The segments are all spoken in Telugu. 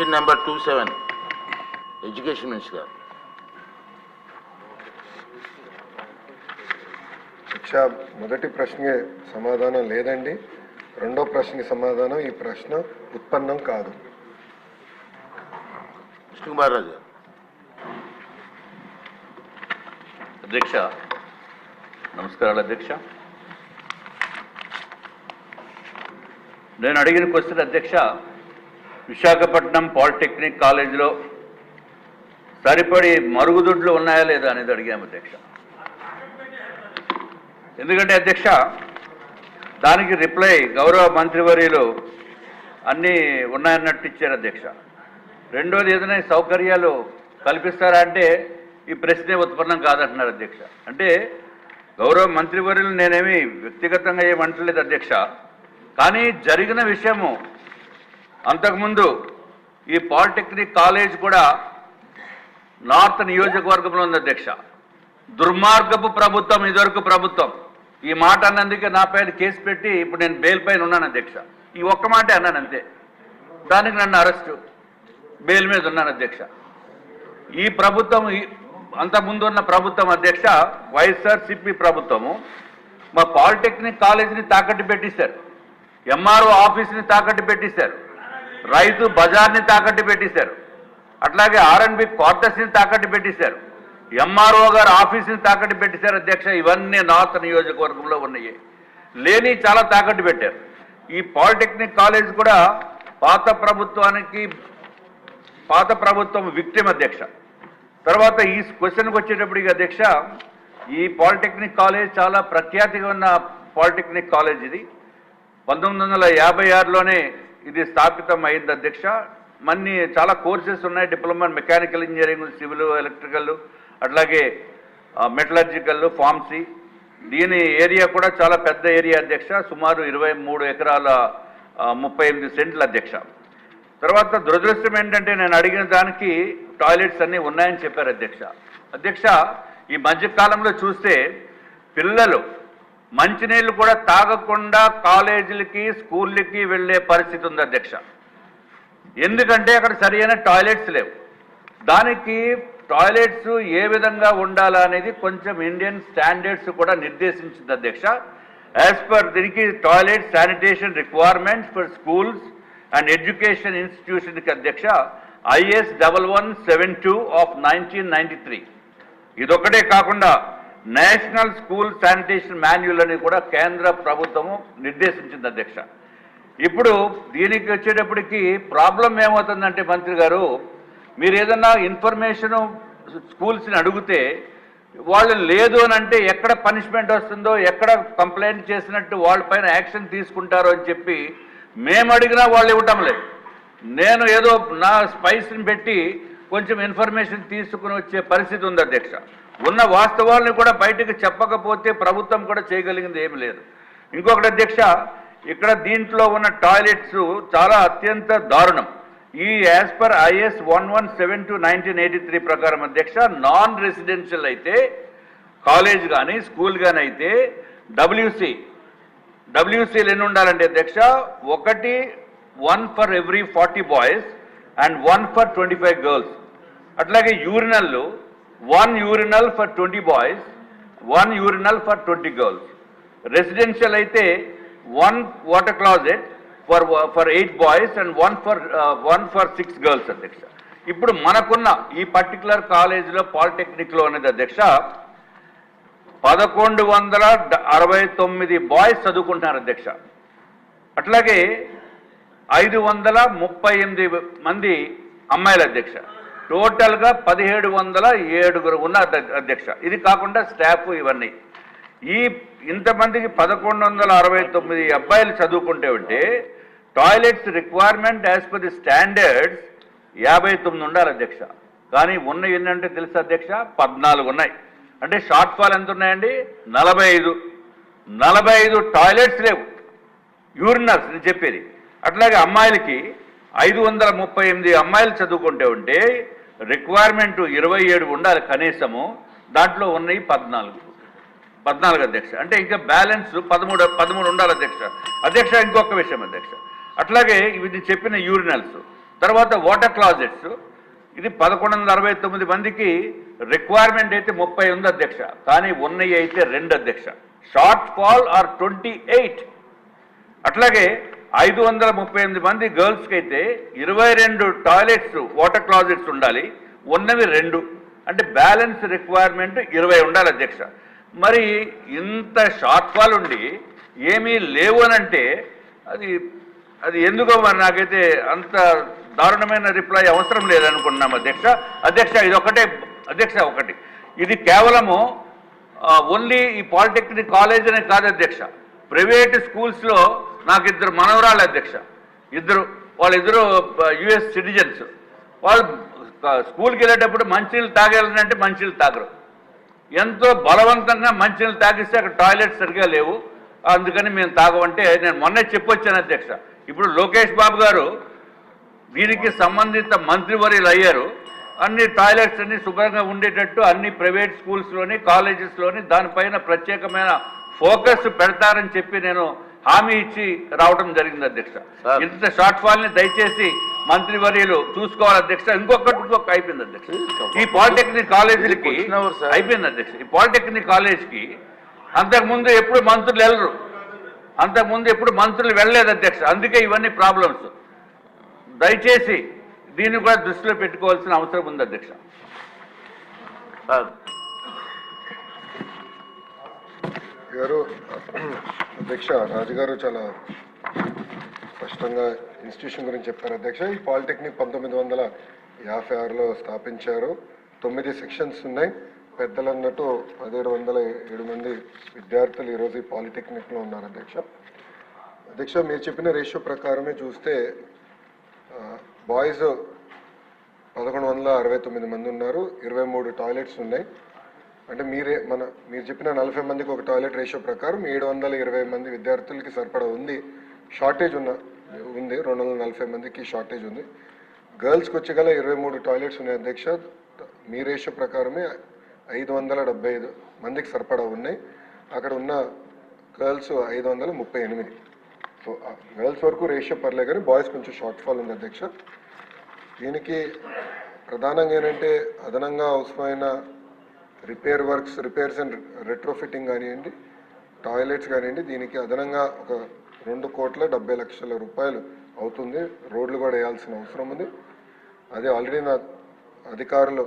Question number 27, Education Minister. శిక్ష మొదటి ప్రశ్నకి సమాధానం లేదండి. రెండో ప్రశ్నకి సమాధానం ఈ ప్రశ్న ఉత్పన్నం కాదు. Mr. Kumar Raja. అధ్యక్ష, నమస్కారాలు అధ్యక్ష. నేను అడిగిన క్వశ్చన్ అధ్యక్ష, విశాఖపట్నం పాలిటెక్నిక్ కాలేజీలో సరిపడి మరుగుదొడ్లు ఉన్నాయా లేదా అనేది అడిగాము అధ్యక్ష. ఎందుకంటే అధ్యక్ష, దానికి రిప్లై గౌరవ మంత్రివర్యులు అన్నీ ఉన్నాయన్నట్టు ఇచ్చారు అధ్యక్ష. రెండోది ఏదైనా సౌకర్యాలు కల్పిస్తారా అంటే ఈ ప్రశ్నే ఉత్పన్నం కాదంటున్నారు అధ్యక్ష. అంటే గౌరవ మంత్రివర్యులు నేనేమి వ్యక్తిగతంగా ఏమంటలేదు అధ్యక్ష, కానీ జరిగిన విషయము అంతకుముందు ఈ పాలిటెక్నిక్ కాలేజ్ కూడా నార్త్ నియోజకవర్గంలో ఉంది అధ్యక్ష. దుర్మార్గపు ప్రభుత్వం ఇదివరకు ప్రభుత్వం. ఈ మాట అన్నందుకే నా పైన కేసు పెట్టి ఇప్పుడు నేను బెయిల్ పైన ఉన్నాను అధ్యక్ష. ఈ ఒక్క మాటే అన్నాను అంతే, దానికి నన్ను అరెస్టు బెయిల్ మీద ఉన్నాను అధ్యక్ష. ఈ ప్రభుత్వం అంతకుముందు ఉన్న ప్రభుత్వం అధ్యక్ష, వైఎస్ఆర్సీపీ ప్రభుత్వము మా పాలిటెక్నిక్ కాలేజీని తాకట్టు పెట్టేశారు, ఎంఆర్ఓ ఆఫీస్ని తాకట్టు పెట్టేశారు, రైతు బజార్ని తాకట్టు పెట్టేశారు, అట్లాగే ఆర్ఎన్బి క్వార్టర్స్ని తాకట్టు పెట్టేశారు, ఎంఆర్ఓ గారు ఆఫీస్ని తాకట్టు పెట్టేశారు అధ్యక్ష. ఇవన్నీ నార్త్ నియోజకవర్గంలో ఉన్నాయి. లేని చాలా తాకట్టు పెట్టారు. ఈ పాలిటెక్నిక్ కాలేజ్ కూడా పాత ప్రభుత్వం విక్టిమ్ అధ్యక్ష. తర్వాత ఈ క్వశ్చన్కి వచ్చేటప్పటికి అధ్యక్ష, ఈ పాలిటెక్నిక్ కాలేజ్ చాలా ప్రఖ్యాతిగా ఉన్న పాలిటెక్నిక్ కాలేజ్. ఇది 1956లోనే ఇది స్థాపితం అయింది అధ్యక్ష. చాలా కోర్సెస్ ఉన్నాయి, diploma mechanical engineering, civil, electrical, అట్లాగే మెటలర్జికల్, ఫార్మసీ. దీని ఏరియా కూడా చాలా పెద్ద ఏరియా అధ్యక్ష, సుమారు 23 ఎకరాల 38 సెంట్లు అధ్యక్ష. తర్వాత దురదృష్టం ఏంటంటే నేను అడిగిన దానికి టాయిలెట్స్ అన్నీ ఉన్నాయని చెప్పారు అధ్యక్ష. అధ్యక్ష, ఈ మధ్యకాలంలో చూస్తే పిల్లలు మంచినీళ్ళు కూడా తాగకుండా కాలేజీలకి స్కూళ్ళకి వెళ్ళే పరిస్థితి ఉంది అధ్యక్ష. ఎందుకంటే అక్కడ సరైన టాయిలెట్స్ లేవు. దానికి టాయిలెట్స్ ఏ విధంగా ఉండాలా అనేది కొంచెం ఇండియన్ స్టాండర్డ్స్ కూడా నిర్దేశించింది అధ్యక్ష. యాజ్ పర్ దీనికి toilet sanitation requirements for schools and education ఇన్స్టిట్యూషన్కి అధ్యక్ష IS 1172 ఆఫ్ 1993. ఇదొక్కటే కాకుండా నేషనల్ స్కూల్ శానిటేషన్ మాన్యువల్ అని కూడా కేంద్ర ప్రభుత్వము నిర్దేశించింది అధ్యక్ష. ఇప్పుడు దీనికి వచ్చేటప్పటికి ప్రాబ్లం ఏమవుతుందంటే మంత్రి గారు, మీరు ఏదన్నా ఇన్ఫర్మేషన్ స్కూల్స్ని అడిగితే వాళ్ళు లేదు అని అంటే ఎక్కడ పనిష్మెంట్ వస్తుందో, ఎక్కడ కంప్లైంట్ చేసినట్టు వాళ్ళపైన యాక్షన్ తీసుకుంటారో అని చెప్పి మేము అడిగినా వాళ్ళు ఇవ్వటం లేదు. నేను ఏదో నా స్పైస్ని పెట్టి కొంచెం ఇన్ఫర్మేషన్ తీసుకుని వచ్చే పరిస్థితి ఉంది అధ్యక్ష. ఉన్న వాస్తవాలను కూడా బయటకు చెప్పకపోతే ప్రభుత్వం కూడా చేయగలిగింది ఏమి లేదు. ఇంకొకటి అధ్యక్ష, ఇక్కడ దీంట్లో ఉన్న టాయిలెట్స్ చాలా అత్యంత దారుణం. ఈ యాజ్ పర్ IS 1172 1983 ప్రకారం అధ్యక్ష, నాన్ రెసిడెన్షియల్ అయితే కాలేజ్ కానీ స్కూల్ కానీ అయితే WCలు ఎన్ని ఉండాలంటే అధ్యక్ష, 1 for every 40 boys and 1 for 25 girls. అట్లాగే యూరినల్లు 1 urinal for 20 boys, 1 urinal for 20 girls. Residential అయితే 1 water closet for 8 boys and 1 for 6 girls అధ్యక్ష. ఇప్పుడు మనకున్న ఈ పర్టికులర్ కాలేజీలో పాలిటెక్నిక్లో అనేది అధ్యక్ష 1169 బాయ్స్ చదువుకుంటున్నారు అధ్యక్ష. అట్లాగే 538 మంది అమ్మాయిలు అధ్యక్ష. టోటల్గా 1707 ఉన్నారు అధ్యక్ష. ఇది కాకుండా స్టాఫ్ ఇవన్నీ. ఇంతమందికి 1169 అబ్బాయిలు చదువుకుంటే ఉంటే toilets requirement as per the standards 59 ఉండాలి అధ్యక్ష. కానీ ఉన్నాయి ఏంటంటే తెలుసు అధ్యక్ష, 14 ఉన్నాయి. అంటే షార్ట్ ఫాల్ ఎంత ఉన్నాయండి? 45 టాయిలెట్స్ లేవు, యూరినల్స్ నేను చెప్పేది. అట్లాగే అమ్మాయిలకి 538 అమ్మాయిలు చదువుకుంటే ఉంటే రిక్వైర్మెంట్ 27 ఉండాలి కనీసము, దాంట్లో ఉన్నాయి 14 అధ్యక్ష. అంటే ఇంకా బ్యాలెన్స్ 13 ఉండాలి అధ్యక్ష. ఇంకొక విషయం అధ్యక్ష, అట్లాగే ఇవి చెప్పిన యూరినల్స్ తర్వాత వాటర్ క్లాజెట్స్, ఇది 1169 మందికి రిక్వైర్మెంట్ అయితే 30 ఉంది అధ్యక్ష, కానీ ఉన్నవి అయితే 2 అధ్యక్ష. షార్ట్ ఫాల్ ఆర్ 28. అట్లాగే 538 మంది గర్ల్స్కి అయితే 22 టాయిలెట్స్ వాటర్ క్లాజెట్స్ ఉండాలి, ఉన్నవి 2, అంటే బ్యాలెన్స్ రిక్వైర్మెంట్ 20 ఉండాలి అధ్యక్ష. మరి ఇంత షార్ట్ ఫాల్ ఉండి ఏమీ లేవు అని అంటే అది ఎందుకో మరి నాకైతే అంత దారుణమైన రిప్లై అవసరం లేదనుకున్నాం అధ్యక్ష. ఇది ఒకటే అధ్యక్ష, ఇది కేవలము ఓన్లీ ఈ పాలిటెక్నిక్ కాలేజ్ అనే కాదు అధ్యక్ష. ప్రైవేట్ స్కూల్స్లో నాకు 2 మనవరాళ్ళు అధ్యక్ష, వాళ్ళిద్దరు యుఎస్ సిటిజన్స్. వాళ్ళు స్కూల్కి వెళ్ళేటప్పుడు మంచినీళ్ళు తాగేయాలంటే మంచినీళ్ళు తాగరు, ఎంతో బలవంతంగా మంచినీళ్ళు తాగిస్తే అక్కడ టాయిలెట్స్ సరిగా లేవు, అందుకని మేము తాగమంటే నేను మొన్నే చెప్పొచ్చాను అధ్యక్ష. ఇప్పుడు లోకేష్ బాబు గారు దీనికి సంబంధిత మంత్రివర్యులు అయ్యారు, అన్ని టాయిలెట్స్ అన్ని శుభ్రంగా ఉండేటట్టు అన్ని ప్రైవేట్ స్కూల్స్లోని కాలేజెస్లోని దానిపైన ప్రత్యేకమైన ఫోకస్ పెడతారని చెప్పి నేను హామీ ఇచ్చి రావడం జరిగింది అధ్యక్ష. ఇంత షార్ట్ ఫాల్ ని దయచేసి మంత్రివర్యులు చూసుకోవాలి అధ్యక్ష. ఇంకొక అయిపోయింది అధ్యక్ష, ఈ పాలిటెక్నిక్ కాలేజీలకి అయిపోయింది అధ్యక్ష. ఈ పాలిటెక్నిక్ కాలేజ్కి అంతకుముందు ఎప్పుడు మంత్రులు వెళ్ళరు, ఎప్పుడు మంత్రులు వెళ్ళలేదు అధ్యక్ష. అందుకే ఇవన్నీ ప్రాబ్లమ్స్. దయచేసి దీన్ని కూడా దృష్టిలో పెట్టుకోవాల్సిన అవసరం ఉంది అధ్యక్ష. గారు అధ్యక్ష, రాజుగారు చాలా స్పష్టంగా ఇన్స్టిట్యూషన్ గురించి చెప్పారు అధ్యక్ష. ఈ పాలిటెక్నిక్ 1956లో స్థాపించారు. 9 సెక్షన్స్ ఉన్నాయి. పెద్దలు అన్నట్టు 1707 మంది విద్యార్థులు ఈరోజు ఈ పాలిటెక్నిక్లో ఉన్నారు అధ్యక్ష. మీరు చెప్పిన రేషియో ప్రకారమే చూస్తే బాయ్స్ 1169 మంది ఉన్నారు, 23 టాయిలెట్స్ ఉన్నాయి. అంటే మీరు చెప్పిన 40 మందికి ఒక టాయిలెట్ రేషియో ప్రకారం 720 మంది విద్యార్థులకి సరిపడా ఉంది. షార్టేజ్ ఉంది, 240 మందికి షార్టేజ్ ఉంది. గర్ల్స్కి వచ్చేగల 23 టాయిలెట్స్ ఉన్నాయి అధ్యక్ష. మీ రేషియో ప్రకారమే 575 మందికి సరిపడా ఉన్నాయి. అక్కడ ఉన్న గర్ల్స్ 538. సో గర్ల్స్ వరకు రేషియో పర్లే, కానీ బాయ్స్ కొంచెం షార్ట్ ఫాల్ ఉంది అధ్యక్ష. దీనికి ప్రధానంగా ఏంటంటే అదనంగా అవసరమైన రిపేర్స్ అండ్ రెట్రోఫిట్టింగ్ కానివ్వండి, టాయిలెట్స్ కానివ్వండి, దీనికి అదనంగా ఒక 2,70,00,000 రూపాయలు అవుతుంది. రోడ్లు కూడా వేయాల్సిన అవసరం ఉంది. అది ఆల్రెడీ నా అధికారులు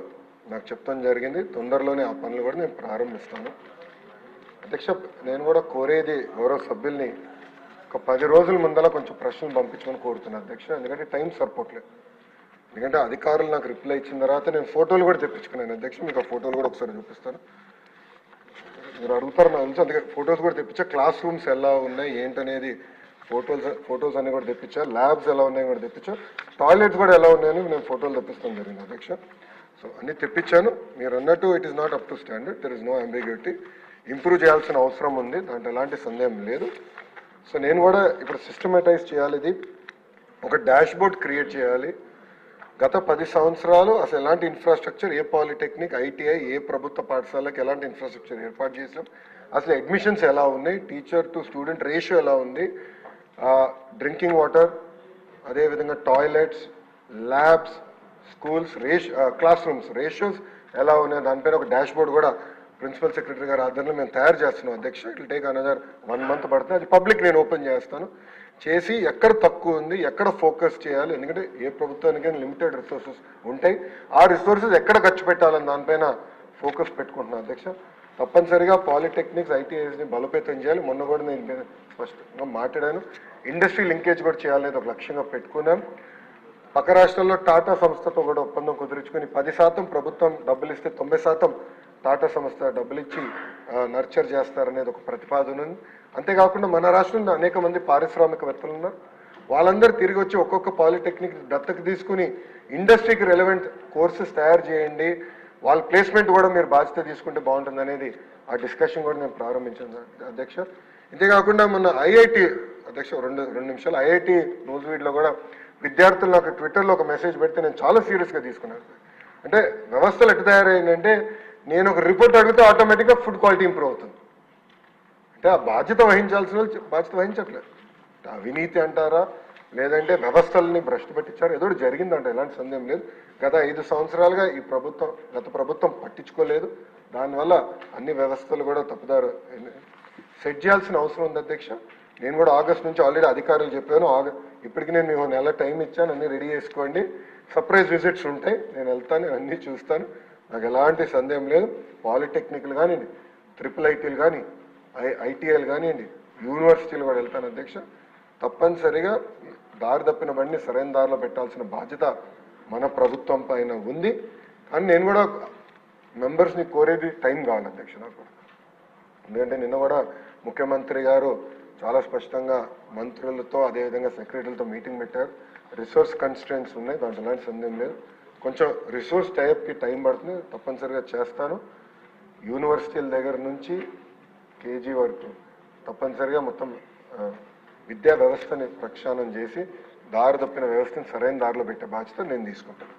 నాకు చెప్తాం జరిగింది. తొందరలోనే ఆ పనులు కూడా నేను ప్రారంభిస్తాను అధ్యక్ష. నేను కూడా కోరేది గౌరవ సభ్యుల్ని ఒక 10 రోజుల ముందర కొంచెం ప్రశ్నలు పంపించమని కోరుతున్నాను అధ్యక్ష. ఎందుకంటే టైం సరిపోవట్లేదు. ఎందుకంటే అధికారులు నాకు రిప్లై ఇచ్చిన తర్వాత నేను ఫోటోలు కూడా తెప్పించుకున్నాను అధ్యక్ష. మీకు ఆ ఫోటోలు కూడా ఒకసారి చూపిస్తాను. మీరు అడుగుతారు నాకు తెలుసు, అందుకే ఫొటోస్ కూడా తెప్పించా. క్లాస్ రూమ్స్ ఎలా ఉన్నాయి ఏంటనేది ఫొటోస్ అన్ని కూడా తెప్పించా. ల్యాబ్స్ ఎలా ఉన్నాయి కూడా తెప్పించా. టాయిలెట్స్ కూడా ఎలా ఉన్నాయని నేను ఫోటోలు తెప్పిస్తాను జరిగింది అధ్యక్ష. సో అన్ని తెప్పించాను. మీరు అన్నట్టు it is not up to standard, there is no ambiguity. Improve చేయాల్సిన అవసరం ఉంది, దాంట్లో ఎలాంటి సందేహం లేదు. సో నేను కూడా ఇప్పుడు సిస్టమేటైజ్ చేయాలి. ఇది ఒక డాష్ బోర్డ్ క్రియేట్ చేయాలి. గత 10 సంవత్సరాలు అసలు ఎలాంటి ఇన్ఫ్రాస్ట్రక్చర్, ఏ పాలిటెక్నిక్, ఐటీఐ, ఏ ప్రభుత్వ పాఠశాలకు ఎలాంటి ఇన్ఫ్రాస్ట్రక్చర్ ఏర్పాటు చేసాం, అసలు అడ్మిషన్స్ ఎలా ఉన్నాయి, టీచర్ టు స్టూడెంట్ రేషియో ఎలా ఉంది, డ్రింకింగ్ వాటర్, అదేవిధంగా toilets, labs, schools, class rooms ratios ఎలా ఉన్నాయి, దానిపైన ఒక డాష్ బోర్డ్ కూడా ప్రిన్సిపల్ సెక్రటరీ గారి ఆధ్వర్యంలో మేము తయారు చేస్తున్నాం అధ్యక్ష. It will take another 1 month పడుతుంది. అది పబ్లిక్ నేను ఓపెన్ చేస్తాను. చేసి ఎక్కడ తక్కువ ఉంది, ఎక్కడ ఫోకస్ చేయాలి, ఎందుకంటే ఏ ప్రభుత్వానికి లిమిటెడ్ రిసోర్సెస్ ఉంటాయి, ఆ రిసోర్సెస్ ఎక్కడ ఖర్చు పెట్టాలని దానిపైన ఫోకస్ పెట్టుకుంటున్నాను అధ్యక్ష. తప్పనిసరిగా పాలిటెక్నిక్స్, ఐటీఐస్ని బలోపేతం చేయాలి. మొన్న కూడా నేను స్పష్టంగా మాట్లాడాను. ఇండస్ట్రీ లింకేజ్ కూడా చేయాలనేది ఒక లక్ష్యంగా పెట్టుకున్నాం. పక్క రాష్ట్రాల్లో టాటా సంస్థతో కూడా ఒప్పందం కుదుర్చుకుని 10% ప్రభుత్వం డబ్బులు ఇస్తే 90% టాటా సంస్థ డబ్బులు ఇచ్చి నర్చర్ చేస్తారనేది ఒక ప్రతిపాదన ఉంది. అంతేకాకుండా మన రాష్ట్రంలో అనేక మంది పారిశ్రామికవేత్తలు ఉన్నారు. వాళ్ళందరూ తిరిగి వచ్చి ఒక్కొక్క పాలిటెక్నిక్ దత్తకు తీసుకుని ఇండస్ట్రీకి రెలవెంట్ కోర్సెస్ తయారు చేయండి, వాళ్ళ ప్లేస్మెంట్ కూడా మీరు బాధ్యత తీసుకుంటే బాగుంటుంది అనేది ఆ డిస్కషన్ కూడా నేను ప్రారంభించాను అధ్యక్ష. ఇంతేకాకుండా మొన్న ఐఐటి అధ్యక్ష 2 నిమిషాలు ఐఐటి న్యూస్వీడ్లో కూడా విద్యార్థులు నాకు ట్విట్టర్లో ఒక మెసేజ్ పెడితే నేను చాలా సీరియస్గా తీసుకున్నాను. అంటే వ్యవస్థలు ఎట్లా తయారైందంటే నేను ఒక రిపోర్ట్ అడిగితే ఆటోమేటిక్గా ఫుడ్ క్వాలిటీ ఇంప్రూవ్ అవుతుంది. అంటే ఆ బాధ్యత వహించాల్సిన వాళ్ళు బాధ్యత వహించట్లేదు. అవినీతి అంటారా, లేదంటే వ్యవస్థల్ని భ్రష్టు పట్టించారు, ఏదో ఒకటి జరిగిందంట, ఎలాంటి సందేహం లేదు. గత 5 సంవత్సరాలుగా గత ప్రభుత్వం పట్టించుకోలేదు. దానివల్ల అన్ని వ్యవస్థలు కూడా తప్పుదారు సెట్ చేయాల్సిన అవసరం ఉంది అధ్యక్ష. నేను కూడా ఆగస్ట్ నుంచి ఆల్రెడీ అధికారులు చెప్పాను, ఇప్పటికి నేను మీకు నెల టైం ఇచ్చాను, అన్ని రెడీ చేసుకోండి. సర్ప్రైజ్ విజిట్స్ ఉంటాయి, నేను వెళ్తాను, అన్నీ చూస్తాను, నాకు ఎలాంటి సందేహం లేదు. పాలిటెక్నిక్లు కానివ్వండి, IIITలు కానీ, ITIలు కానివ్వండి, యూనివర్సిటీలు కూడా వెళ్తాను అధ్యక్ష. తప్పనిసరిగా దారి తప్పిన బండిని సరైన దారిలో పెట్టాల్సిన బాధ్యత మన ప్రభుత్వం పైన ఉంది. కానీ నేను కూడా మెంబర్స్ని కోరేది టైం కావాలి అధ్యక్ష నాకు. ఎందుకంటే నిన్న కూడా ముఖ్యమంత్రి గారు చాలా స్పష్టంగా మంత్రులతో అదేవిధంగా సెక్రటరీలతో మీటింగ్ పెట్టారు. రిసోర్స్ కన్స్ట్రెంట్స్ ఉన్నాయి, దాంట్లో ఎలాంటి సందేహం లేదు. కొంచెం రిసోర్స్ టైప్కి టైం పడుతుంది, తప్పనిసరిగా చేస్తాను. యూనివర్సిటీల దగ్గర నుంచి కేజీ వరకు తప్పనిసరిగా మొత్తం విద్యా వ్యవస్థని ప్రక్షాళన చేసి దారి తప్పిన వ్యవస్థని సరైన దారిలో పెట్టే బాధ్యత నేను తీసుకుంటాను.